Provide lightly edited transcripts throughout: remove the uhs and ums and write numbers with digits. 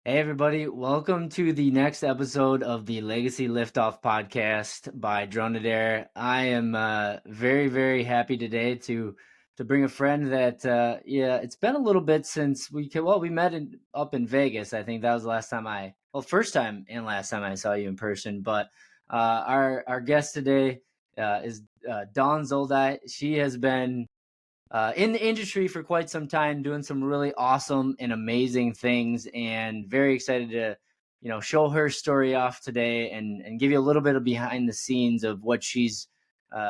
Hey, everybody. Welcome to the next episode of the Legacy Liftoff podcast by DroneAdair. I am very, very happy today to bring a friend that, it's been a little bit since we met up in Vegas. I think that was the last time first time and last time I saw you in person. But our guest today is Dawn Zoldi. She has been in the industry for quite some time, doing some really awesome and amazing things, and very excited to, show her story off today and give you a little bit of behind the scenes of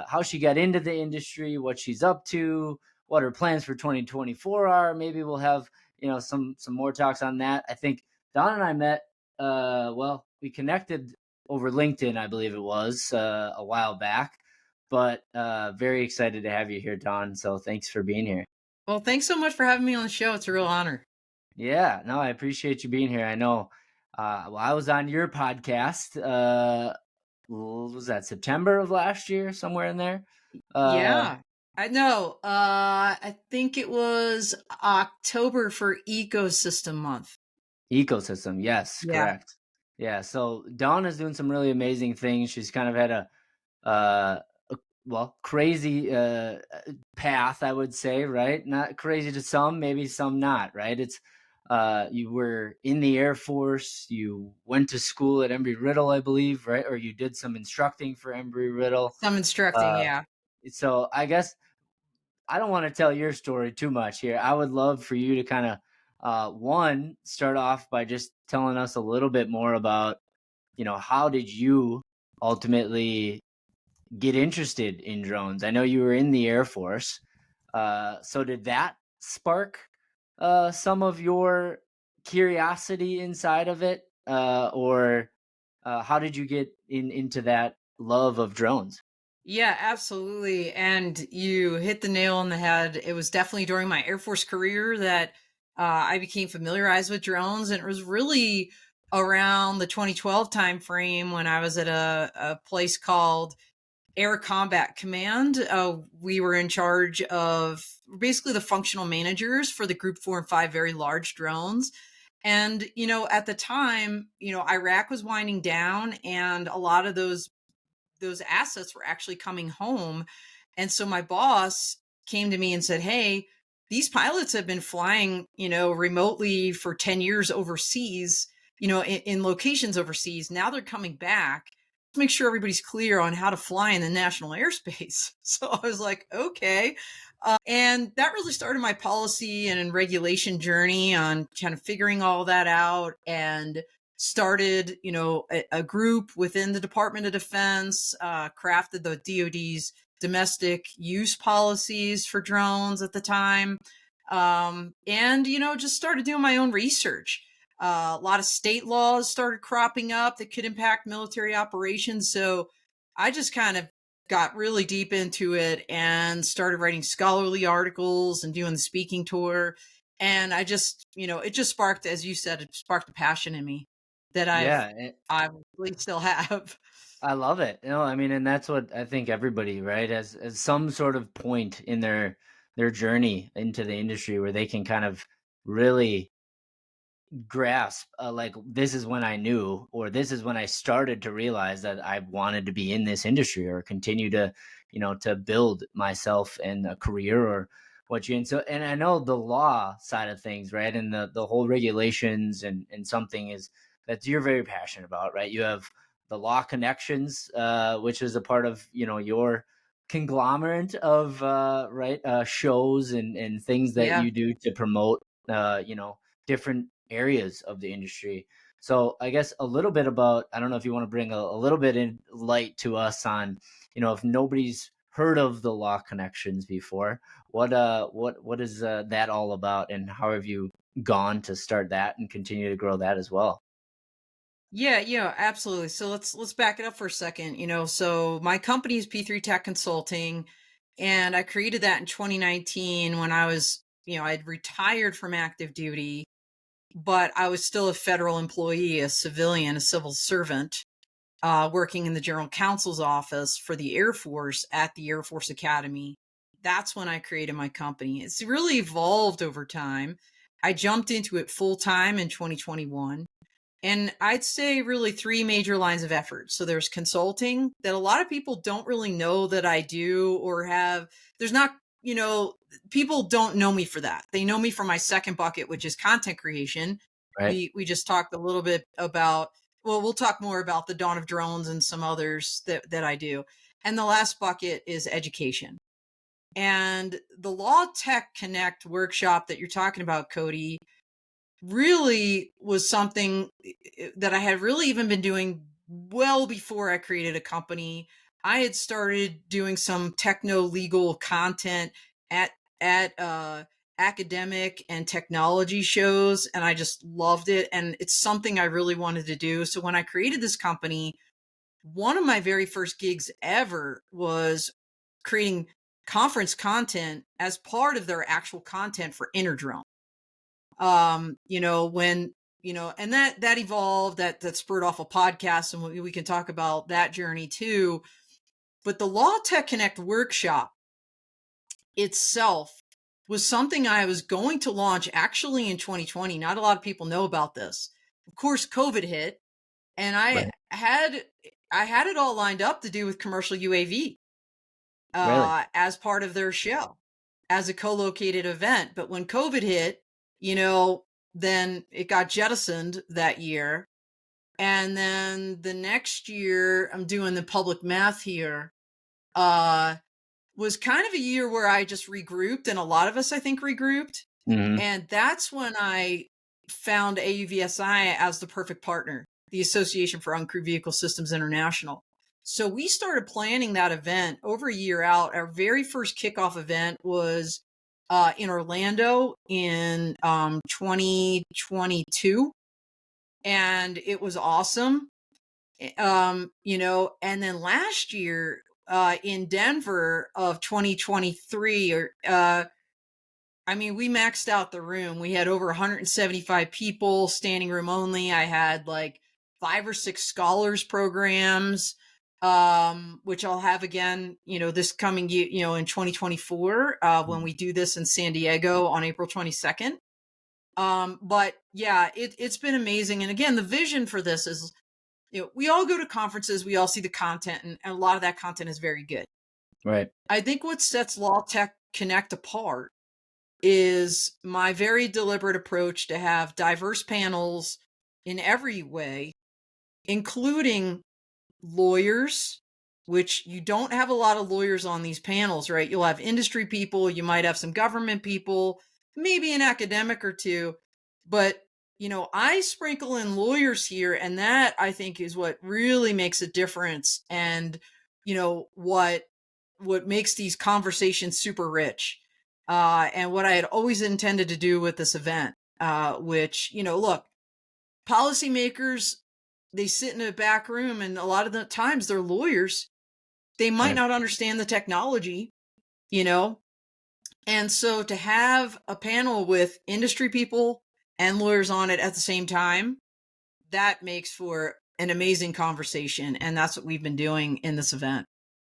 how she got into the industry, what she's up to, what her plans for 2024 are. Maybe we'll have, some more talks on that. I think Don and I met, we connected over LinkedIn, I believe it was, a while back, but very excited to have you here, Don. So thanks for being here. Well, thanks so much for having me on the show. It's a real honor. Yeah, no, I appreciate you being here. I know. I was on your podcast. Was that September of last year, somewhere in there? Uh, Yeah, I know. I think it was October for Ecosystem Month. Ecosystem. Yes, Yeah. correct. Yeah. So Dawn is doing some really amazing things. She's kind of had uh, crazy path, I would say, right? Not crazy to some, maybe some not, right? It's you were in the Air Force, you went to school at Embry-Riddle, I believe, right? Or you did some instructing for Embry-Riddle. Some instructing, Uh, yeah. so I guess I don't want to tell your story too much here. I would love for you to kind of one start off by just telling us a little bit more about, how did you ultimately get interested in drones? I know you were in the Air Force. So did that spark some of your curiosity inside of it? Or how did you get into that love of drones? Yeah, absolutely. And you hit the nail on the head. It was definitely during my Air Force career that I became familiarized with drones. And it was really around the 2012 timeframe when I was at a place called Air Combat Command. We were in charge of basically the functional managers for the Group 4 and 5 very large drones. And, at the time, Iraq was winding down and a lot of those assets were actually coming home. And so my boss came to me and said, "Hey, these pilots have been flying, remotely for 10 years overseas, in locations overseas. Now they're coming back. Let's make sure everybody's clear on how to fly in the national airspace." So I was like, okay. And that really started my policy and regulation journey on kind of figuring all that out, and started, a group within the Department of Defense, crafted the DoD's domestic use policies for drones at the time. And, just started doing my own research. A lot of state laws started cropping up that could impact military operations. So I just kind of got really deep into it and started writing scholarly articles and doing the speaking tour. And I just, it just sparked, as you said, it sparked a passion in me that Yeah, I really still have. I love it. I mean, and that's what I think everybody, right, as some sort of point in their journey into the industry where they can kind of really grasp, like, this is when I knew, or this is when I started to realize that I wanted to be in this industry or continue to, to build myself and a career or what you. And so, and I know the law side of things, right, and the whole regulations and something is that you're very passionate about, right? You have the law connections, which is a part of, your conglomerate of shows and things that Yeah. you do to promote different areas of the industry. So I guess a little bit about, I don't know if you want to bring a little bit in light to us on, if nobody's heard of the law connections before, what is that all about, and how have you gone to start that and continue to grow that as well? Yeah, absolutely. So let's back it up for a second. So my company is P3 Tech Consulting, and I created that in 2019 when I was, I'd retired from active duty, but I was still a federal employee, a civilian, a civil servant, working in the general counsel's office for the Air Force at the Air Force Academy. That's when I created my company. It's really evolved over time. I jumped into it full time in 2021. And I'd say really three major lines of effort. So there's consulting that a lot of people don't really know that I do or have. There's not, people don't know me for that. They know me for my second bucket, which is content creation. Right. We just talked a little bit about, well, we'll talk more about the dawn of drones and some others that I do. And the last bucket is education. And the Law Tech Connect workshop that you're talking about, Cody, really was something that I had really even been doing well before I created a company. I had started doing some techno legal content at academic and technology shows, and I just loved it. And it's something I really wanted to do. So when I created this company, one of my very first gigs ever was creating conference content as part of their actual content for InterDrone. When, and that evolved, that spurred off a podcast, and we can talk about that journey too. But the Law Tech Connect workshop itself was something I was going to launch actually in 2020. Not a lot of people know about this. Of course, COVID hit, and Right. I had it all lined up to do with commercial UAV Really. as part of their show, as a co-located event. But when COVID hit, you know, then it got jettisoned that year. And then the next year, I'm doing the public math here, was kind of a year where I just regrouped, and a lot of us, I think, regrouped. Hmm. And that's when I found AUVSI as the perfect partner, the Association for Uncrewed Vehicle Systems International. So we started planning that event over a year out. Our very first kickoff event was in Orlando in 2022. And it was awesome. And then last year in Denver of 2023, we maxed out the room. We had over 175 people, standing room only. I had like 5 or 6 scholars programs, which I'll have again, this coming year, in 2024, when we do this in San Diego on April 22nd. But yeah, it's been amazing. And again, the vision for this is, we all go to conferences, we all see the content, and a lot of that content is very good. Right. I think what sets Law Tech Connect apart is my very deliberate approach to have diverse panels in every way, including lawyers, which you don't have a lot of lawyers on these panels, right? You'll have industry people, you might have some government people, maybe an academic or two, but I sprinkle in lawyers here, and that I think is what really makes a difference, and what makes these conversations super rich. And what I had always intended to do with this event, which, look, policymakers, they sit in a back room, and a lot of the times they're lawyers. They might Right. not understand the technology, you know? And so to have a panel with industry people and lawyers on it at the same time, that makes for an amazing conversation. And that's what we've been doing in this event.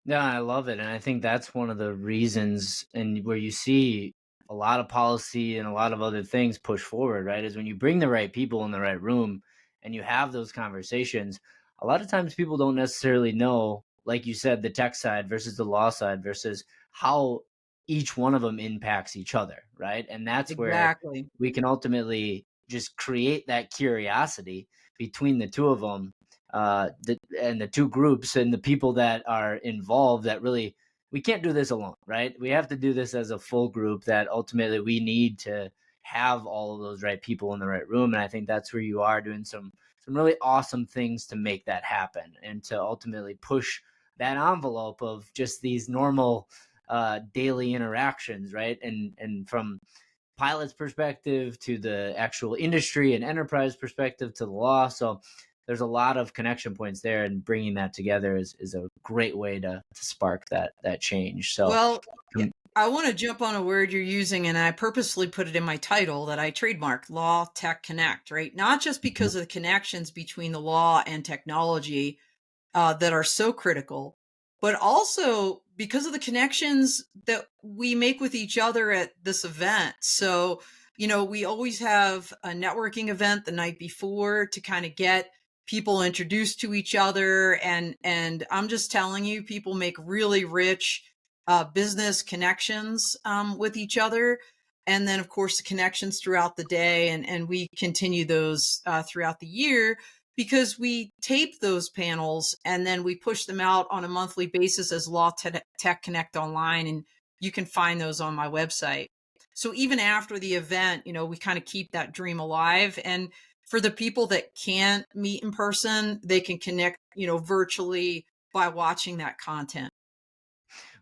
Yeah, I love it. And I think that's one of the reasons, and where you see a lot of policy and a lot of other things push forward, right? Is when you bring the right people in the right room and you have those conversations. A lot of times people don't necessarily know, like you said, the tech side versus the law side versus how each one of them impacts each other, right? And that's where Exactly. we can ultimately just create that curiosity between the two of them, and the two groups and the people that are involved, that really, we can't do this alone, right? We have to do this as a full group, that ultimately we need to have all of those right people in the right room. And I think that's where you are doing some really awesome things to make that happen, and to ultimately push that envelope of just these normal daily interactions, right? And from pilot's perspective to the actual industry and enterprise perspective to the law. So there's a lot of connection points there, and bringing that together is a great way to spark that change. So Well, yeah, um, I want to jump on a word you're using, and I purposely put it in my title that I trademarked, Law Tech Connect, right? Not just because of the connections between the law and technology that are so critical, but also because of the connections that we make with each other at this event. So we always have a networking event the night before to kind of get people introduced to each other. And I'm just telling you, people make really rich business connections with each other. And then, of course, the connections throughout the day. And we continue those throughout the year because we tape those panels and then we push them out on a monthly basis as Tech Connect Online. And you can find those on my website. So even after the event, we kind of keep that dream alive. And for the people that can't meet in person, they can connect, virtually by watching that content.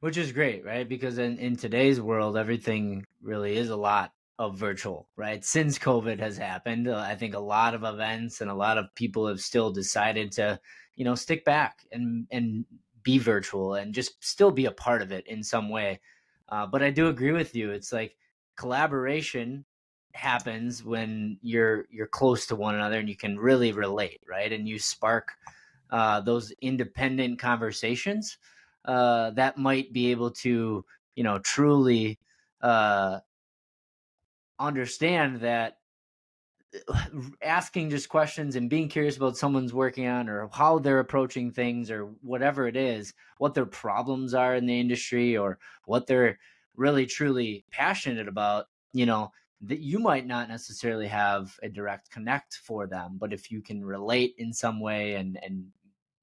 Which is great, right? Because in today's world, everything really is a lot of virtual, right? Since COVID has happened, I think a lot of events and a lot of people have still decided to, stick back and be virtual and just still be a part of it in some way. But I do agree with you. It's like collaboration happens when you're close to one another and you can really relate, right? And you spark those independent conversations that might be able to, truly uh, understand that asking just questions and being curious about someone's working on or how they're approaching things or whatever it is, what their problems are in the industry or what they're really truly passionate about, that you might not necessarily have a direct connect for them, but if you can relate in some way and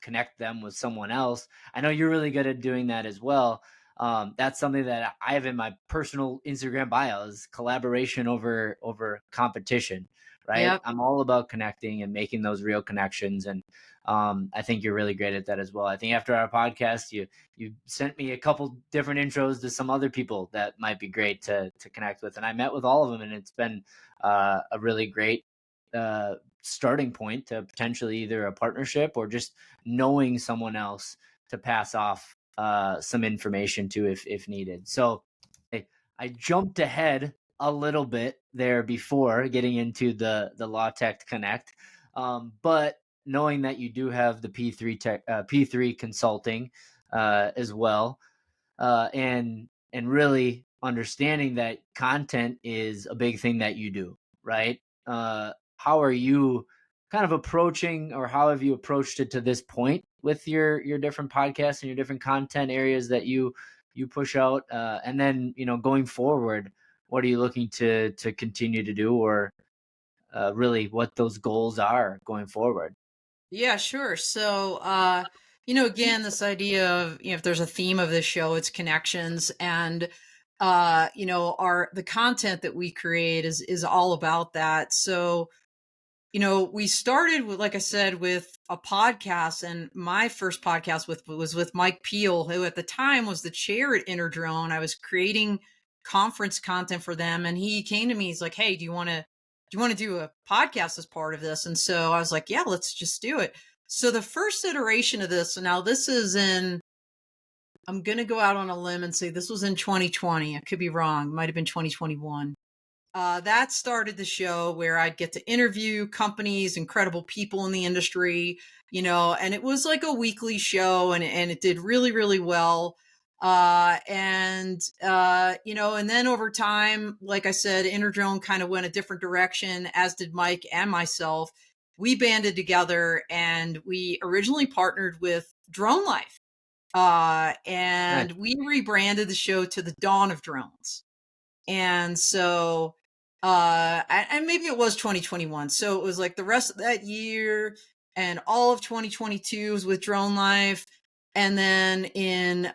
connect them with someone else. I know you're really good at doing that as well. That's something that I have in my personal Instagram bio is collaboration over competition, right? Yep. I'm all about connecting and making those real connections. And I think you're really great at that as well. I think after our podcast, you sent me a couple different intros to some other people that might be great to connect with. And I met with all of them, and it's been a really great starting point to potentially either a partnership or just knowing someone else to pass off some information to if needed. So I jumped ahead a little bit there before getting into the Law Tech Connect, but knowing that you do have the P3 consulting as well, and really understanding that content is a big thing that you do, right? How are you kind of approaching, or how have you approached it to this point with your different podcasts and your different content areas that you push out, and then going forward, what are you looking to continue to do, or really what those goals are going forward? Yeah, sure. So, again, this idea of, if there's a theme of this show, it's connections. And, the content that we create is all about that. So, we started with, like I said, with a podcast, and my first podcast was with Mike Peel, who at the time was the chair at Interdrone. I was creating conference content for them, and he came to me. He's like, "Hey, do you want to do a podcast as part of this?" And so I was like, "Yeah, let's just do it." So the first iteration of this, so now this is in. I'm gonna go out on a limb and say this was in 2020. I could be wrong. It might have been 2021. That started the show where I'd get to interview companies, incredible people in the industry, and it was like a weekly show, and it did really, really well. And then over time, like I said, Interdrone kind of went a different direction, as did Mike and myself. We banded together and we originally partnered with Drone Life. Nice. And we rebranded the show to the Dawn of Drones. And so, and maybe it was 2021. So it was like the rest of that year and all of 2022 was with Drone Life. And then in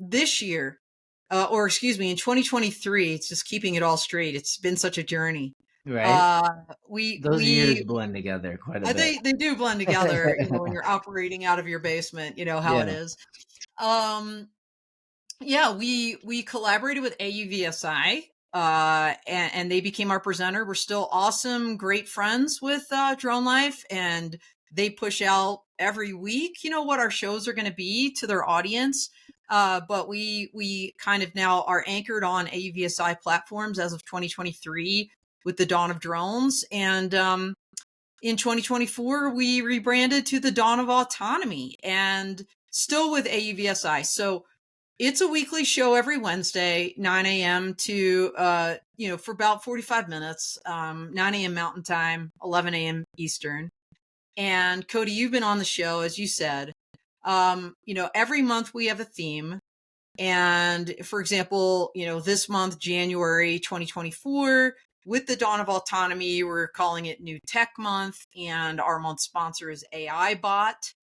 this year, or excuse me, in 2023, it's just keeping it all straight. It's been such a journey. Right, Uh, we those years we blend together quite a bit. they do blend together. When you're operating out of your basement, you know how it Yeah. is. Um, yeah, we collaborated with AUVSI, and they became our presenter. We're still awesome, great friends with Drone Life, and they push out every week, what our shows are going to be to their audience. But we kind of now are anchored on AUVSI platforms as of 2023 with the Dawn of Drones, and in 2024 we rebranded to the Dawn of Autonomy, and still with AUVSI. So It's a weekly show every Wednesday, 9 a.m. to, for about 45 minutes, 9 a.m. Mountain Time, 11 a.m. Eastern. And Cody, you've been on the show, as you said. Every month we have a theme. And for example, this month, January 2024, with the dawn of autonomy, we're calling it New Tech Month. And our month sponsor is AI Bot.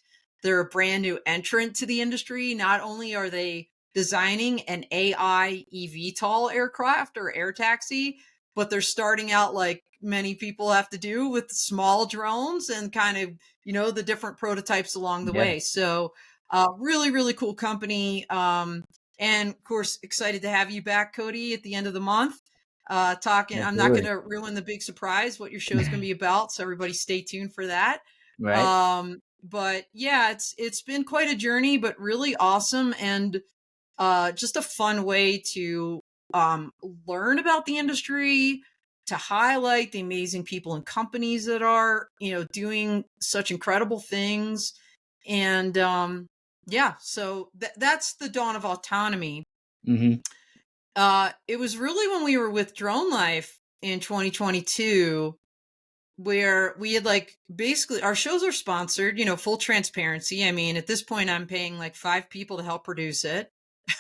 They're a brand new entrant to the industry. Not only are they designing an AI eVTOL aircraft or air taxi, but they're starting out like many people have to do with small drones and kind of, the different prototypes along the Yeah, way. So, really, really cool company. And of course, excited to have you back, Cody, at the end of the month. Talking, I'm not going absolutely. to ruin the big surprise what your show is going to be about. So everybody stay tuned for that. Right. But yeah, it's been quite a journey, but really awesome and just a fun way to learn about the industry, to highlight the amazing people and companies that are doing such incredible things, and yeah, so that's the dawn of autonomy. Hmm. It was really when we were with Drone Life in 2022 where we had like basically our shows are sponsored, full transparency. I mean, at this point I'm paying like 5 people to help produce it.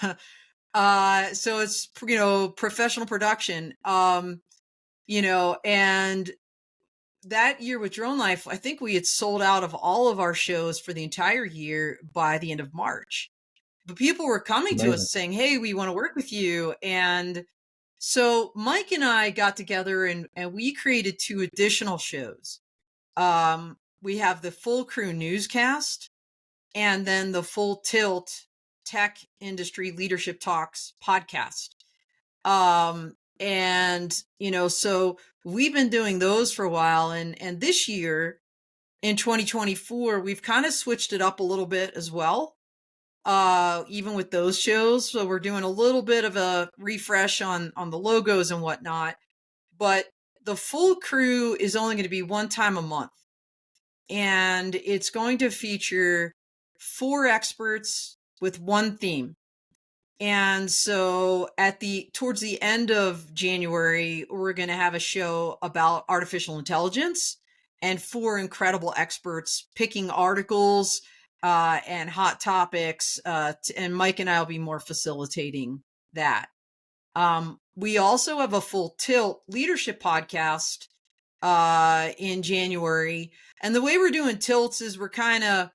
So it's, professional production. And that year with Drone Life, I think we had sold out of all of our shows for the entire year by the end of March. But people were coming to Amazing. us saying, "Hey, we want to work with you." And so Mike and I got together and we created 2 additional shows. We have the Full Crew Newscast and then the Full Tilt Tech Industry Leadership Talks podcast. So we've been doing those for a while, and this year in 2024 we've kind of switched it up a little bit as well, even with those shows. So we're doing a little bit of a refresh on the logos and whatnot, but the Full Crew is only going to be one time a month, and it's going to feature 4 experts with one theme. And so towards the end of January, we're going to have a show about artificial intelligence and 4 incredible experts picking articles and hot topics. And Mike and I will be more facilitating that. We also have a Full Tilt leadership podcast in January. And the way we're doing tilts is we're kind of,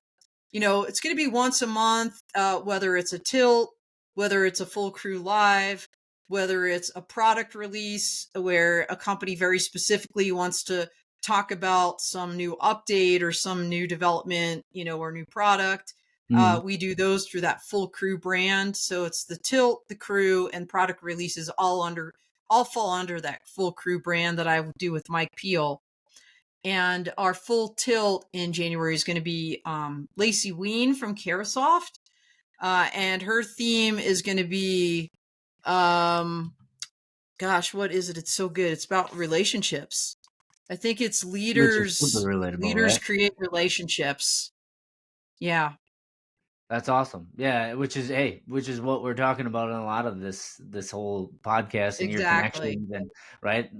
it's going to be once a month, whether it's a tilt, whether it's a Full Crew live, whether it's a product release where a company very specifically wants to talk about some new update or some new development, or new product. Hmm. We do those through that Full Crew brand. So it's the tilt, the crew, and product releases all fall under that Full Crew brand that I do with Mike Peel. And our Full Tilt in January is going to be Lacey Ween from Caresoft. And her theme is going to be, gosh, what is it? It's so good. It's about relationships. I think it's Which is super leaders relatable, right? create relationships. Yeah, That's awesome. Yeah, which is what we're talking about in a lot of this whole podcast and your exactly. connections and right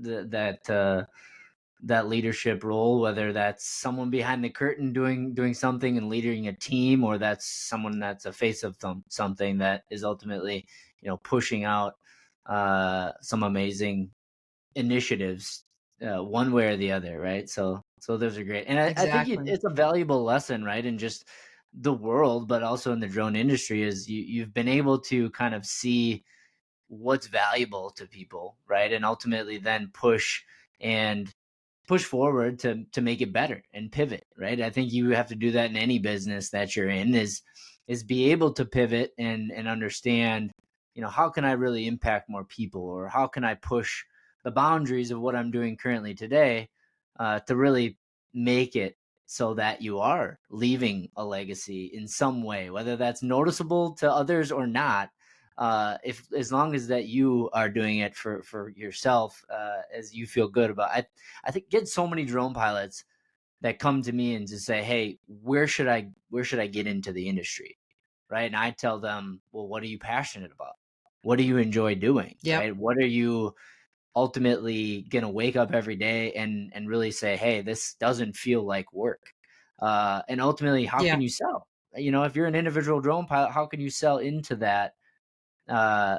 that leadership role, whether that's someone behind the curtain doing something and leading a team, or that's someone that's a face of something that is ultimately pushing out some amazing initiatives, one way or the other, right? So those are great, and I think Exactly. it's a valuable lesson, right? In just the world, but also in the drone industry, is you've been able to kind of see what's valuable to people, right? And ultimately then and push forward to make it better and pivot, right? I think you have to do that in any business that you're in, is be able to pivot and understand, how can I really impact more people, or how can I push the boundaries of what I'm doing currently today, to really make it so that you are leaving a legacy in some way, whether that's noticeable to others or not. If as long as that you are doing it for yourself, as you feel good about. I think get so many drone pilots that come to me and just say, "Hey, where should I get into the industry?" right? And I tell them, well, what are you passionate about? What do you enjoy doing, Yep. right? What are you ultimately going to wake up every day and really say, hey, this doesn't feel like work? And ultimately, how Yeah. can you sell? If you're an individual drone pilot, how can you sell into that uh,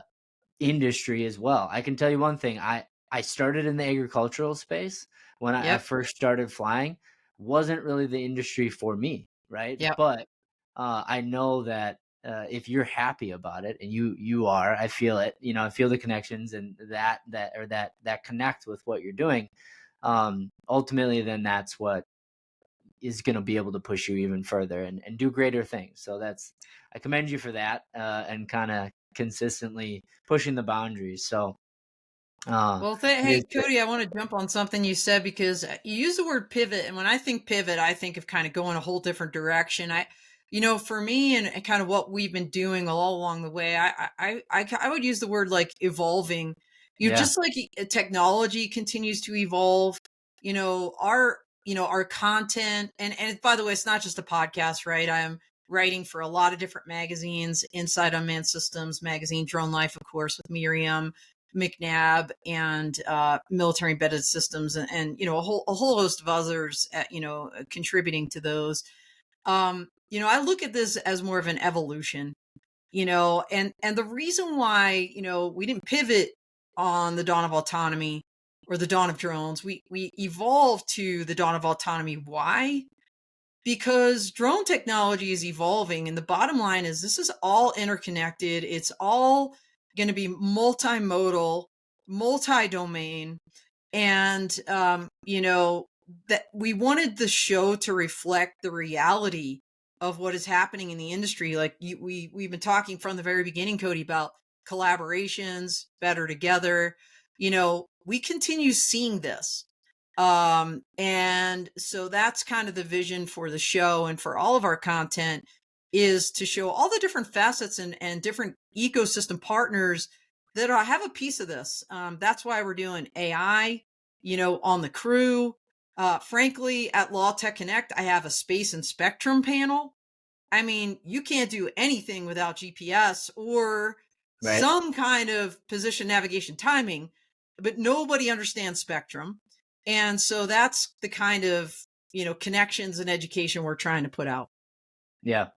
industry as well? I can tell you one thing. I started in the agricultural space when I Yep. first started flying. Wasn't really the industry for me, right? Yep. But I know that if you're happy about it, and you are, I feel it. I feel the connections and that connect with what you're doing. Ultimately, then that's what is going to be able to push you even further and do greater things. So I commend you for that, and kind of consistently pushing the boundaries. So Well, it hey, is great. Cody, I want to jump on something you said because you use the word pivot. And when I think pivot, I think of kind of going a whole different direction. For me and kind of what we've been doing all along the way, I would use the word like evolving. Yeah, Just like technology continues to evolve, our content. And by the way, it's not just a podcast, right? I am writing for a lot of different magazines, Inside Unmanned Systems magazine, Drone Life, of course, with Miriam McNabb, and military embedded systems, and a whole host of others, contributing to those. I look at this as more of an evolution, and the reason why we didn't pivot on the dawn of autonomy or the dawn of drones, we evolved to the dawn of autonomy. Why? Because drone technology is evolving, and the bottom line is this is all interconnected. It's all going to be multimodal, multi-domain, and that we wanted the show to reflect the reality of what is happening in the industry. Like we've been talking from the very beginning, Cody, about collaborations, better together. We continue seeing this, and so that's kind of the vision for the show and for all of our content, is to show all the different facets and different ecosystem partners that have a piece of this. That's why we're doing AI, on the crew. Frankly, at Law Tech Connect, I have a space and spectrum panel. I mean, you can't do anything without GPS or right. some kind of position navigation timing, but nobody understands spectrum. And so that's the kind of, connections and education we're trying to put out. Yeah.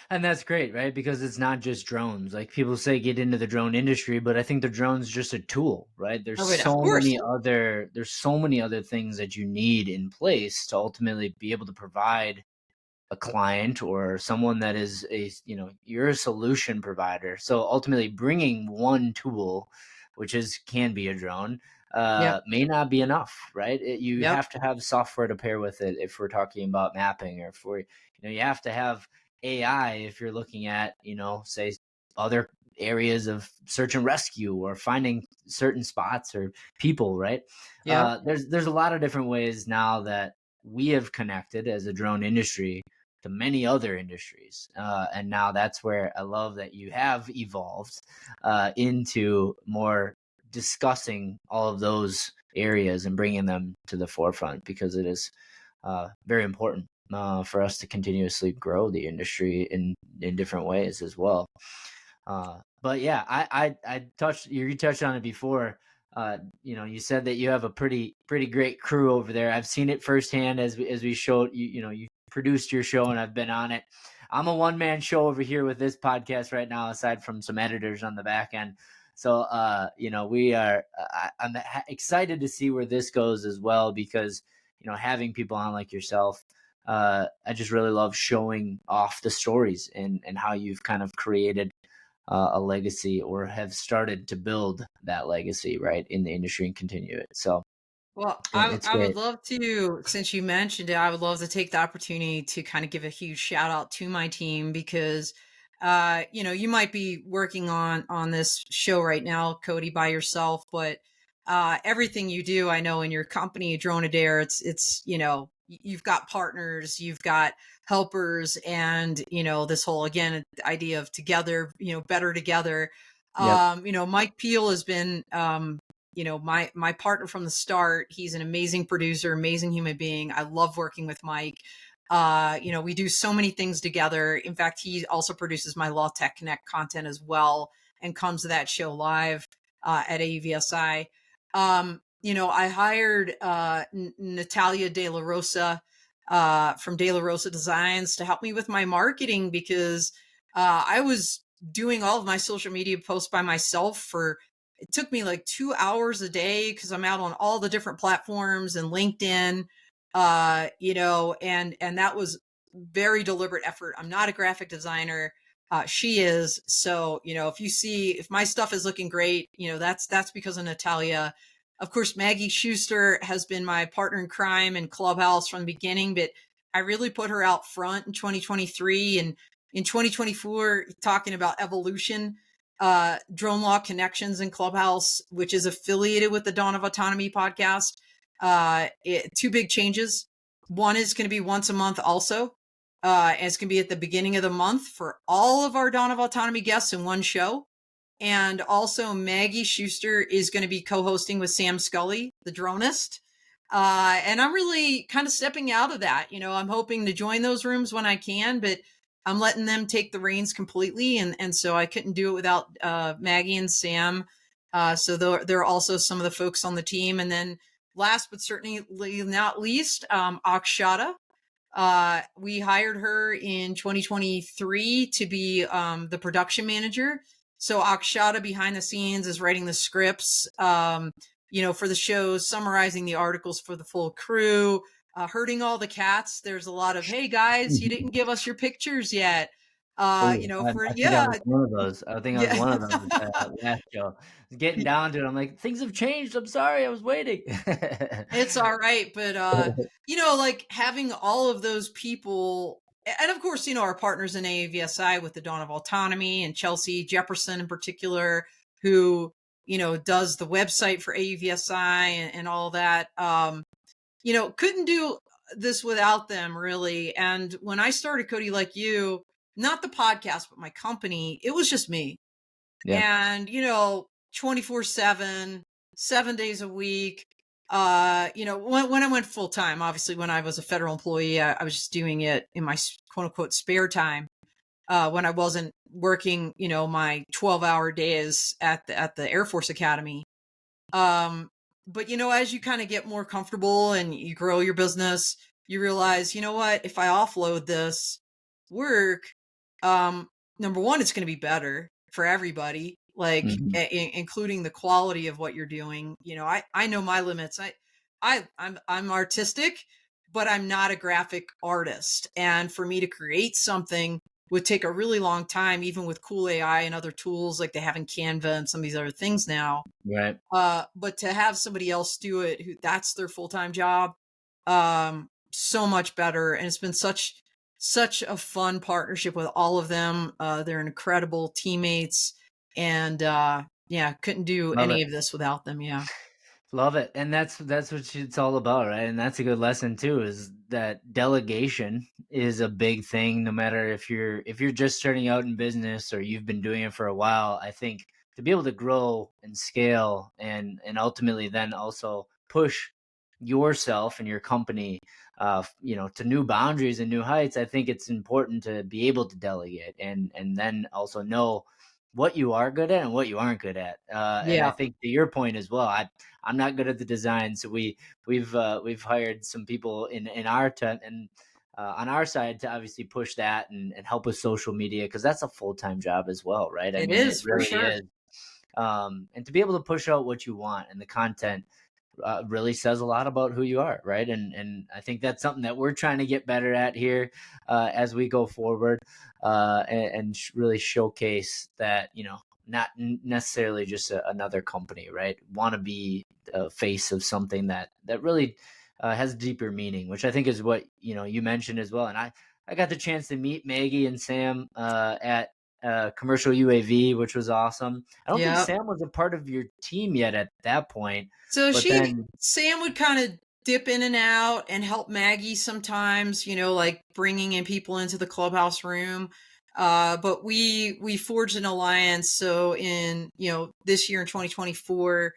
And that's great, right? Because it's not just drones. Like people say get into the drone industry, but I think the drone's just a tool, right? Oh, wait, of course. There's so many other things that you need in place to ultimately be able to provide a client or someone that is you're a solution provider. So ultimately bringing one tool, which can be a drone, Yep. may not be enough, right? You Yep. have to have software to pair with it if we're talking about mapping, or if we're, you have to have AI if you're looking at, say other areas of search and rescue or finding certain spots or people, right? Yep. There's a lot of different ways now that we have connected as a drone industry to many other industries. And now that's where I love that you have evolved into more discussing all of those areas and bringing them to the forefront, because it is very important for us to continuously grow the industry in different ways as well. But yeah, I touched you touched on it before. You said that you have a pretty great crew over there. I've seen it firsthand as we showed you. You produced your show and I've been on it. I'm a one man show over here with this podcast right now, aside from some editors on the back end. So we are. I'm excited to see where this goes as well, because having people on like yourself. I just really love showing off the stories and how you've kind of created a legacy, or have started to build that legacy right in the industry and continue it. So Well, it's I would great. love to, since you mentioned it, I would love to take the opportunity to kind of give a huge shout out to my team, because you might be working on this show right now, Cody, by yourself, but everything you do, I know in your company, DroneAdair, it's you've got partners, you've got helpers, and this whole, again, idea of together, better together. Yep. Mike Peel has been my partner from the start. He's an amazing producer, amazing human being. I love working with Mike. We do so many things together. In fact, he also produces my Law Tech Connect content as well and comes to that show live at AUVSI. I hired Natalia De La Rosa from De La Rosa Designs to help me with my marketing because I was doing all of my social media posts by myself it took me like 2 hours a day because I'm out on all the different platforms and LinkedIn, and that was very deliberate effort. I'm not a graphic designer. She is. So, if my stuff is looking great, that's because of Natalia. Of course, Maggie Schuster has been my partner in crime in Clubhouse from the beginning, but I really put her out front in 2023 and in 2024, talking about evolution. Drone Law Connections in Clubhouse, which is affiliated with the Dawn of Autonomy podcast. Two big changes. One is going to be once a month also. And it's going to be at the beginning of the month for all of our Dawn of Autonomy guests in one show. And also Maggie Schuster is going to be co-hosting with Sam Scully, the dronist. And I'm really kind of stepping out of that. I'm hoping to join those rooms when I can, but I'm letting them take the reins completely. And so I couldn't do it without Maggie and Sam. So there are also some of the folks on the team. And then last but certainly not least, Akshata. We hired her in 2023 to be the production manager. So Akshata behind the scenes is writing the scripts, for the shows, summarizing the articles for the full crew, herding all the cats. There's a lot of, hey guys, you didn't give us your pictures yet. I think I was one of those. I think I was Yeah. one of those last show. Getting down to it, I'm like, things have changed. I'm sorry, I was waiting. It's all right, but like having all of those people, and of course, our partners in AAVSI with the Dawn of Autonomy and Chelsea Jefferson in particular, who does the website for AAVSI and all that. Couldn't do this without them really. And when I started Cody Like You, not the podcast, but my company, it was just me. Yeah. And 24/7, 7 days a week. When I went full time, obviously when I was a federal employee, I was just doing it in my quote unquote spare time. When I wasn't working, my 12-hour days at the Air Force Academy. But as you kind of get more comfortable and you grow your business, you realize, what, if I offload this work, number one, it's going to be better for everybody, like Mhm. including the quality of what you're doing. I know my limits. I'm artistic, but I'm not a graphic artist. And for me to create something would take a really long time, even with cool AI and other tools like they have in Canva and some of these other things now. Right. But to have somebody else do it, who that's their full-time job, so much better. And it's been such a fun partnership with all of them. They're incredible teammates, and couldn't do Love any it. of this without them. Yeah. Love it. And that's what it's all about, right? And that's a good lesson too, is that delegation is a big thing no matter if you're just starting out in business or you've been doing it for a while. I think to be able to grow and scale and ultimately then also push yourself and your company to new boundaries and new heights, I think it's important to be able to delegate and then also know what you are good at and what you aren't good at. And I Yeah. think to your point as well, I'm not good at the design, so we've hired some people in our tent and on our side to obviously push that and help with social media because that's a full-time job as well, right? I It mean, it is for really sure. is. And to be able to push out what you want and the content really says a lot about who you are, right? And I think that's something that we're trying to get better at here as we go forward, and really showcase that not necessarily just another company, right? Want to be a face of something that really has deeper meaning, which I think is what you mentioned as well. And I got the chance to meet Maggie and Sam at commercial UAV, which was awesome. I don't think Yeah. Sam was a part of your team yet at that point, So but then Sam would kind of dip in and out and help Maggie sometimes, like bringing in people into the clubhouse room. But we forged an alliance. So in, this year in 2024,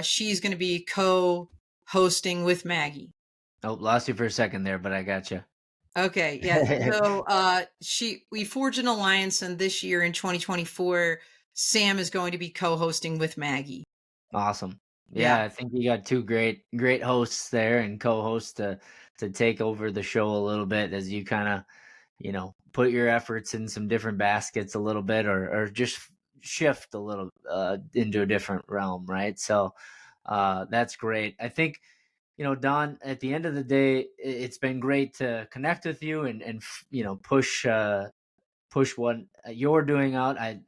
she's going to be co-hosting with Maggie. oh, lost you for a second there, but I got you. Okay, yeah. So we forged an alliance, and this year in 2024, Sam is going to be co-hosting with Maggie. Awesome. Yeah, Yeah. I think you got two great hosts there and co-hosts to take over the show a little bit as you kind of, put your efforts in some different baskets a little bit, or just shift a little into a different realm, right? So that's great. I think, Don, at the end of the day, it's been great to connect with you and push what you're doing out. I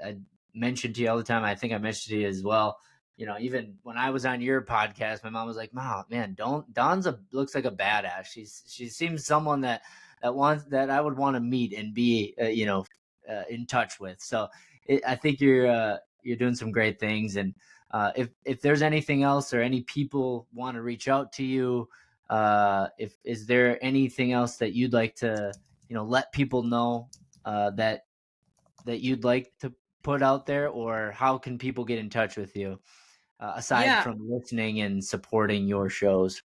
mentioned to you all the time. I think I mentioned to you as well. Even when I was on your podcast, my mom was like, "Mom, man, don't Dawn's looks like a badass. She seems someone that I would want to meet and be, in touch with." So I think you're doing some great things. And if there's anything else or any people want to reach out to you, if is there anything else that you'd like to let people know that you'd like to put out there, or how can people get in touch with you aside Yeah. from listening and supporting your shows?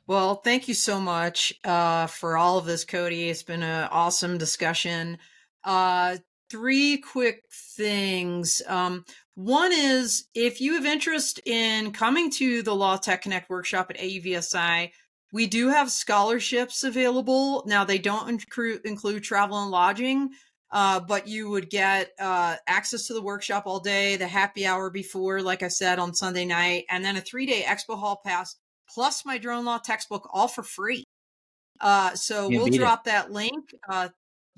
Well, thank you so much for all of this, Cody. It's been an awesome discussion. Uh, Three quick things. One is if you have interest in coming to the Law Tech Connect workshop at AUVSI, we do have scholarships available. Now, they don't include travel and lodging, but you would get access to the workshop all day, the happy hour before, like I said, on Sunday night, and then a 3-day expo hall pass plus my drone law textbook all for free. So Can't we'll beat it. drop that link.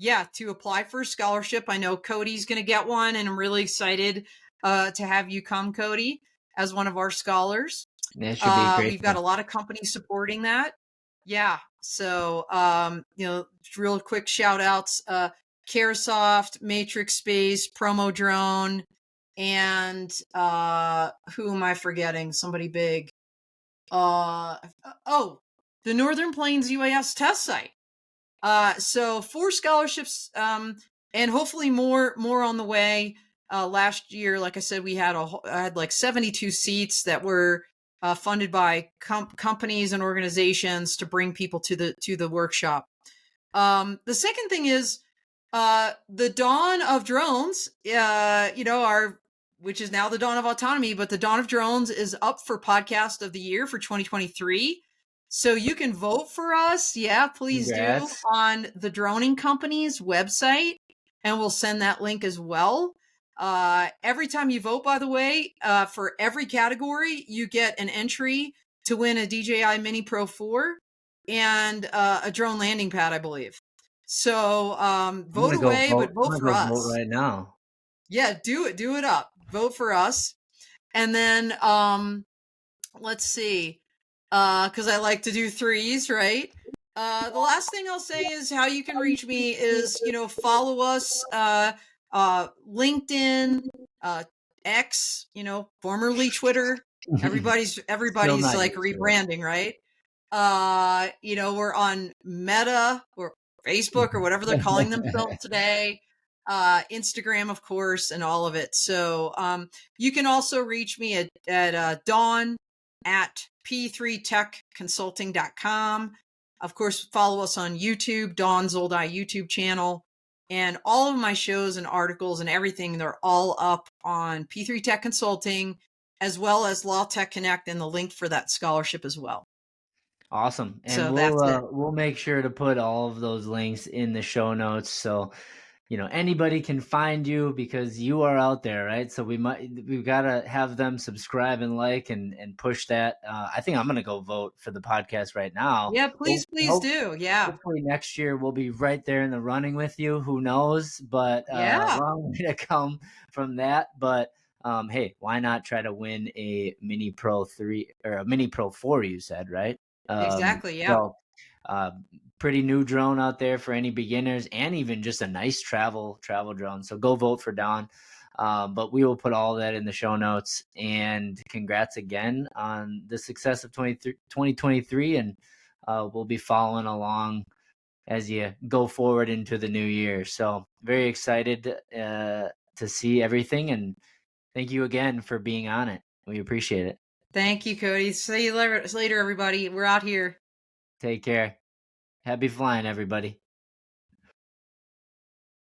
Yeah, to apply for a scholarship. I know Cody's going to get one, and I'm really excited to have you come, Cody, as one of our scholars. That should be a great We've got thing. a lot of companies supporting that. Yeah. So, real quick shout outs, Caresoft, Matrix Space, Promo Drone, and who am I forgetting? Somebody big. Oh, the Northern Plains UAS test site. So 4 scholarships, and hopefully more on the way. Last year, like I said, I had like 72 seats that were funded by companies and organizations to bring people to the workshop. The second thing is the dawn of drones. Which is now the dawn of autonomy, but the dawn of drones is up for podcast of the year for 2023. So you can vote for us. Yeah, please do Congrats. on the droning company's website, and we'll send that link as well. Every time you vote, by the way, for every category, you get an entry to win a DJI Mini Pro 4 and a drone landing pad, I believe. So I'm vote gonna go away, vote. but I'm vote gonna for go vote us. right now. Yeah, do it up. Vote for us. And then let's see. Cuz I like to do threes, right? The last thing I'll say is how you can reach me is, follow us LinkedIn, uh X, formerly Twitter. Everybody's Still everybody's not like used to it. rebranding, right? We're on Meta or Facebook or whatever they're calling themselves today. Instagram, of course, and all of it. So you can also reach me at Dawn at p3techconsulting.com. Of course, follow us on YouTube, Dawn Zoldi YouTube channel. And all of my shows and articles and everything, they're all up on P3 Tech Consulting, as well as Law Tech Connect and the link for that scholarship as well. Awesome. And So we'll that's it. we'll make sure to put all of those links in the show notes so anybody can find you because you are out there, right? So we've got to have them subscribe and like and push that. I think I'm going to go vote for the podcast right now. Yeah, please, please do. Yeah. Hopefully next year we'll be right there in the running with you. Who knows? But Yeah. long way to come from that. But hey, why not try to win a Mini Pro 3 or a Mini Pro 4? You said, right? Exactly. Yeah. So uh, pretty new drone out there for any beginners, and even just a nice travel drone. So go vote for Don. But we will put all that in the show notes. And congrats again on the success of 2023. And we'll be following along as you go forward into the new year. So very excited to see everything. And thank you again for being on it. We appreciate it. Thank you, Cody. See you later, everybody. We're out here. Take care. Happy flying, everybody.